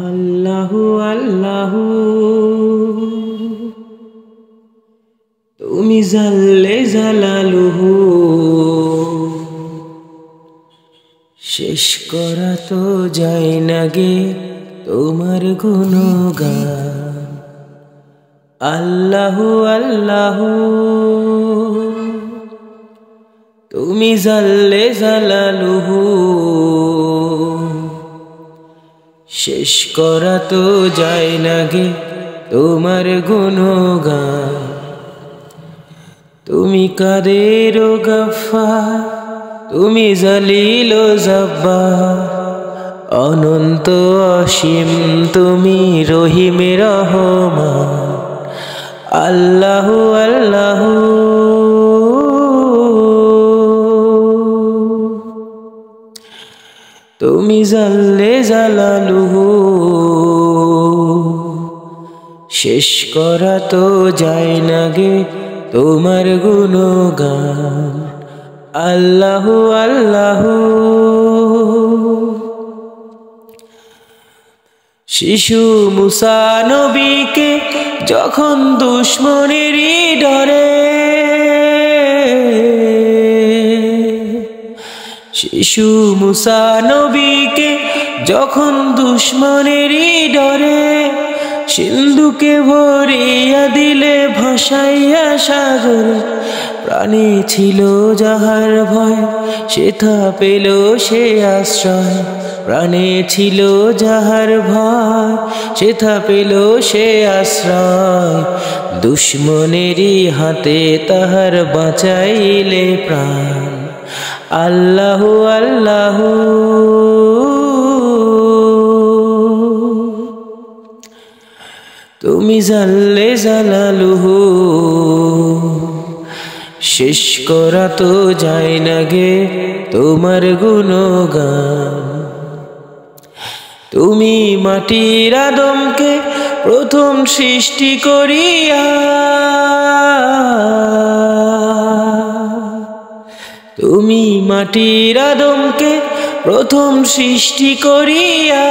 আল্লাহু আল্লাহু তুমি জাল্লে জালালুহু, শেষ করা তো যায় না গে তোমার গুণগান। আল্লাহু আল্লাহু তুমি জাল্লে জালালুহু, শেষ করা তো যায় না গে তোমার গুণগান। তুমি কাদের ও গফফার, তুমি জলিল ও জব্বার, অনন্ত অসীম তুমি রহিম রহমান। আল্লাহু আল্লাহু তুমি জাল্লে জালালুহু, শেষ করা তো যায় না গে তোমার গুণগান। আল্লাহু আল্লাহু শিশু মুসা নবীকে যখন দুশ্মনেরই ডরে, শিশু মুসা নবীকে যখন দুশ্মনেরই ডরে, সিন্ধুকে ভরিয়া দিলে ভাসাইয়া সাগর। প্রাণে ছিল যাহার ভয়, সেথা পেল সে আশ্রয়। প্রাণে ছিল যাহার ভয়, সেথা পেল সে আশ্রয়। দুশ্মনেরই হাতে তাহার বাঁচাইলে প্রাণ। আল্লাহু আল্লাহু তুমি জাল্লে জালালুহু, শেষ করা তো যায় না গে তোমার গুণগান। তুমি মাটির আদমকে প্রথম সৃষ্টি করিয়া, তুমি মাটির আদমকে প্রথম সৃষ্টি করিয়া,